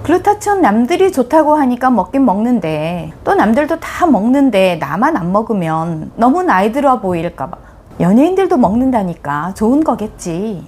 글루타치온 남들이 좋다고 하니까 먹긴 먹는데 또 남들도 다 먹는데 나만 안 먹으면 너무 나이 들어 보일까봐 연예인들도 먹는다니까 좋은 거겠지.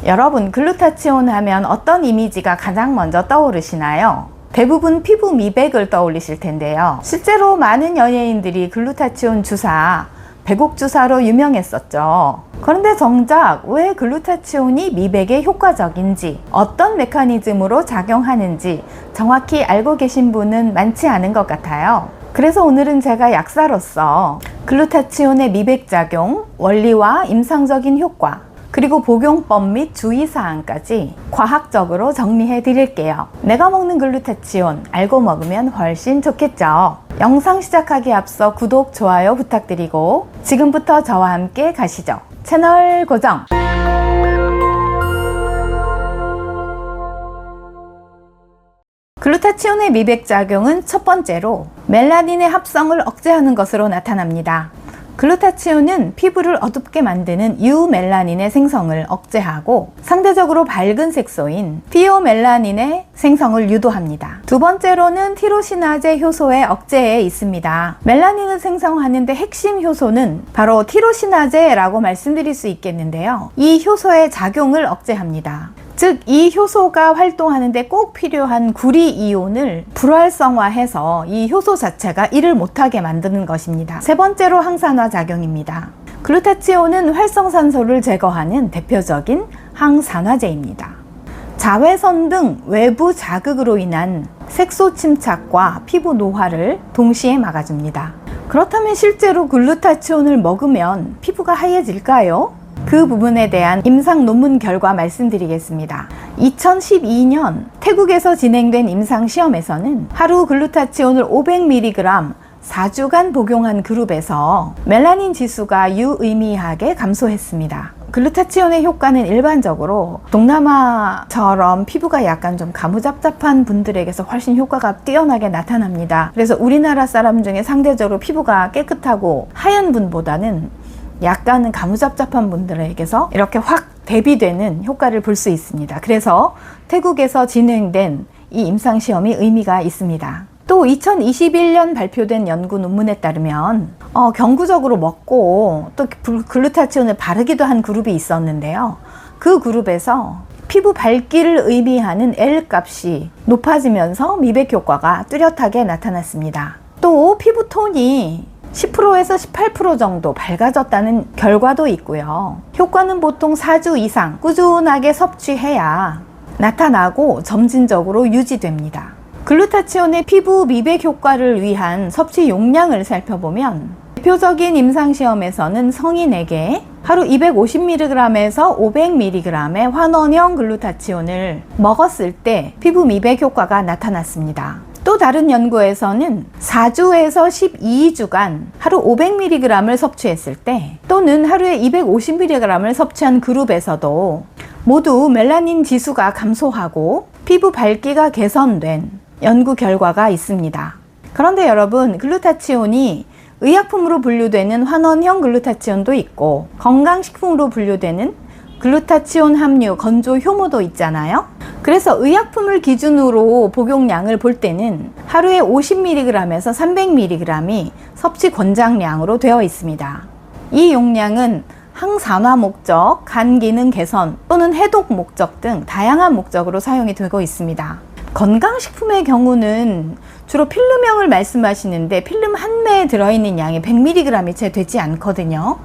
여러분, 글루타치온 하면 어떤 이미지가 가장 먼저 떠오르시나요? 대부분 피부 미백을 떠올리실 텐데요. 실제로 많은 연예인들이 글루타치온 주사, 배곡 주사로 유명했었죠. 그런데 정작 왜 글루타치온이 미백에 효과적인지, 어떤 메커니즘으로 작용하는지 정확히 알고 계신 분은 많지 않은 것 같아요. 그래서 오늘은 제가 약사로서 글루타치온의 미백작용, 원리와 임상적인 효과, 그리고 복용법 및 주의사항까지 과학적으로 정리해 드릴게요. 내가 먹는 글루타치온 알고 먹으면 훨씬 좋겠죠. 영상 시작하기에 앞서 구독, 좋아요 부탁드리고 지금부터 저와 함께 가시죠. 채널 고정! 글루타치온의 미백작용은 첫 번째로 멜라닌의 합성을 억제하는 것으로 나타납니다. 글루타치온은 피부를 어둡게 만드는 유멜라닌의 생성을 억제하고 상대적으로 밝은 색소인 피오멜라닌의 생성을 유도합니다. 두 번째로는 티로시나제 효소의 억제에 있습니다. 멜라닌을 생성하는데 핵심 효소는 바로 티로시나제라고 말씀드릴 수 있겠는데요. 이 효소의 작용을 억제합니다. 즉, 이 효소가 활동하는데 꼭 필요한 구리 이온을 불활성화해서 이 효소 자체가 일을 못하게 만드는 것입니다. 세 번째로 항산화 작용입니다. 글루타치온은 활성산소를 제거하는 대표적인 항산화제입니다. 자외선 등 외부 자극으로 인한 색소 침착과 피부 노화를 동시에 막아줍니다. 그렇다면 실제로 글루타치온을 먹으면 피부가 하얘질까요? 그 부분에 대한 임상 논문 결과 말씀드리겠습니다. 2012년 태국에서 진행된 임상 시험에서는 하루 글루타치온을 500mg 4주간 복용한 그룹에서 멜라닌 지수가 유의미하게 감소했습니다. 글루타치온의 효과는 일반적으로 동남아처럼 피부가 약간 좀 가무잡잡한 분들에게서 훨씬 효과가 뛰어나게 나타납니다. 그래서 우리나라 사람 중에 상대적으로 피부가 깨끗하고 하얀 분보다는 약간은 가무잡잡한 분들에게서 이렇게 확 대비되는 효과를 볼 수 있습니다. 그래서 태국에서 진행된 이 임상시험이 의미가 있습니다. 또 2021년 발표된 연구 논문에 따르면 경구적으로 먹고 또 글루타치온을 바르기도 한 그룹이 있었는데요. 그 그룹에서 피부 밝기를 의미하는 L 값이 높아지면서 미백 효과가 뚜렷하게 나타났습니다. 또 피부톤이 10%에서 18% 정도 밝아졌다는 결과도 있고요. 효과는 보통 4주 이상 꾸준하게 섭취해야 나타나고 점진적으로 유지됩니다. 글루타치온의 피부 미백 효과를 위한 섭취 용량을 살펴보면 대표적인 임상시험에서는 성인에게 하루 250mg에서 500mg의 환원형 글루타치온을 먹었을 때 피부 미백 효과가 나타났습니다. 또 다른 연구에서는 4주에서 12주간 하루 500mg을 섭취했을 때 또는 하루에 250mg을 섭취한 그룹에서도 모두 멜라닌 지수가 감소하고 피부 밝기가 개선된 연구 결과가 있습니다. 그런데 여러분, 글루타치온이 의약품으로 분류되는 환원형 글루타치온도 있고 건강식품으로 분류되는 글루타치온 함유 건조 효모도 있잖아요. 그래서 의약품을 기준으로 복용량을 볼 때는 하루에 50mg에서 300mg이 섭취 권장량으로 되어 있습니다. 이 용량은 항산화 목적, 간 기능 개선 또는 해독 목적 등 다양한 목적으로 사용이 되고 있습니다. 건강식품의 경우는 주로 필름형을 말씀하시는데 필름 한 매에 들어있는 양이 100mg이 채 되지 않거든요.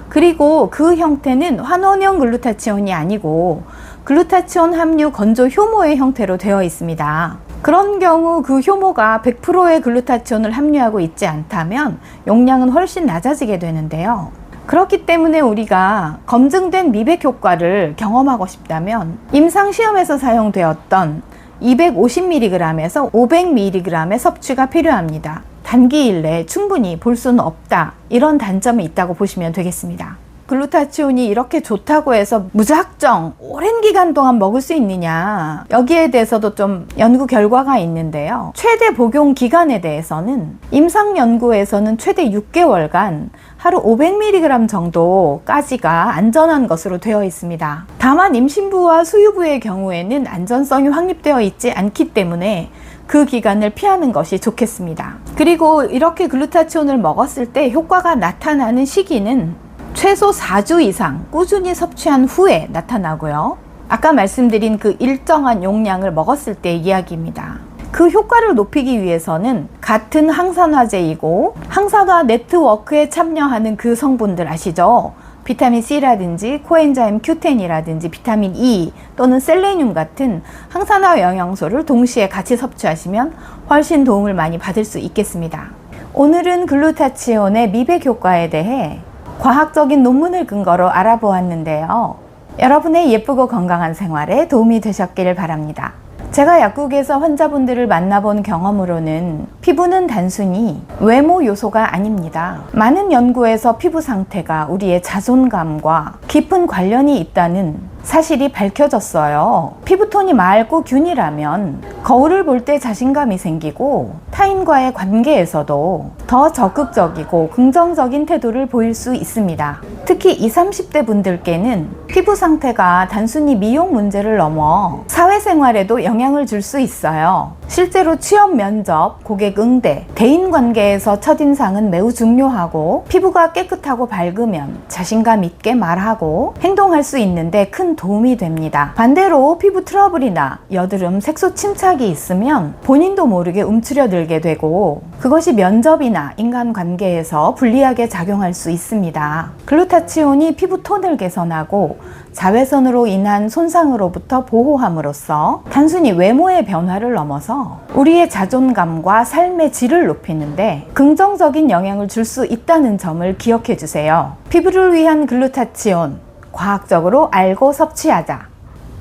그리고 그 형태는 환원형 글루타치온이 아니고 글루타치온 함유 건조 효모의 형태로 되어 있습니다. 그런 경우 그 효모가 100%의 글루타치온을 함유하고 있지 않다면 용량은 훨씬 낮아지게 되는데요. 그렇기 때문에 우리가 검증된 미백 효과를 경험하고 싶다면 임상시험에서 사용되었던 250mg에서 500mg의 섭취가 필요합니다. 단기일 내에 충분히 볼 수는 없다. 이런 단점이 있다고 보시면 되겠습니다. 글루타치온이 이렇게 좋다고 해서 무작정 오랜 기간 동안 먹을 수 있느냐, 여기에 대해서도 좀 연구 결과가 있는데요. 최대 복용 기간에 대해서는 임상 연구에서는 최대 6개월간 하루 500mg 정도까지가 안전한 것으로 되어 있습니다. 다만 임신부와 수유부의 경우에는 안전성이 확립되어 있지 않기 때문에 그 기간을 피하는 것이 좋겠습니다. 그리고 이렇게 글루타치온을 먹었을 때 효과가 나타나는 시기는 최소 4주 이상 꾸준히 섭취한 후에 나타나고요. 아까 말씀드린 그 일정한 용량을 먹었을 때 이야기입니다. 그 효과를 높이기 위해서는 같은 항산화제이고 항산화 네트워크에 참여하는 그 성분들 아시죠? 비타민 C라든지 코엔자임 Q10이라든지 비타민 E 또는 셀레늄 같은 항산화 영양소를 동시에 같이 섭취하시면 훨씬 도움을 많이 받을 수 있겠습니다. 오늘은 글루타치온의 미백 효과에 대해 과학적인 논문을 근거로 알아보았는데요. 여러분의 예쁘고 건강한 생활에 도움이 되셨기를 바랍니다. 제가 약국에서 환자분들을 만나본 경험으로는 피부는 단순히 외모 요소가 아닙니다. 많은 연구에서 피부 상태가 우리의 자존감과 깊은 관련이 있다는 사실이 밝혀졌어요. 피부톤이 맑고 균일하면 거울을 볼 때 자신감이 생기고 타인과의 관계에서도 더 적극적이고 긍정적인 태도를 보일 수 있습니다. 특히 20, 30대 분들께는 피부 상태가 단순히 미용 문제를 넘어 사회생활에도 영향을 줄 수 있어요. 실제로 취업 면접, 고객 응대, 대인관계에서 첫인상은 매우 중요하고 피부가 깨끗하고 밝으면 자신감 있게 말하고 행동할 수 있는데 큰 도움이 됩니다. 반대로 피부 트러블이나 여드름, 색소 침착이 있으면 본인도 모르게 움츠려들게 되고 그것이 면접이나 인간관계에서 불리하게 작용할 수 있습니다. 글루타치온이 피부 톤을 개선하고 자외선으로 인한 손상으로부터 보호함으로써 단순히 외모의 변화를 넘어서 우리의 자존감과 삶의 질을 높이는데 긍정적인 영향을 줄 수 있다는 점을 기억해 주세요. 피부를 위한 글루타치온, 과학적으로 알고 섭취하자.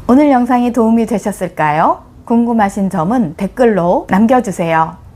오늘 영상이 도움이 되셨을까요? 궁금하신 점은 댓글로 남겨주세요.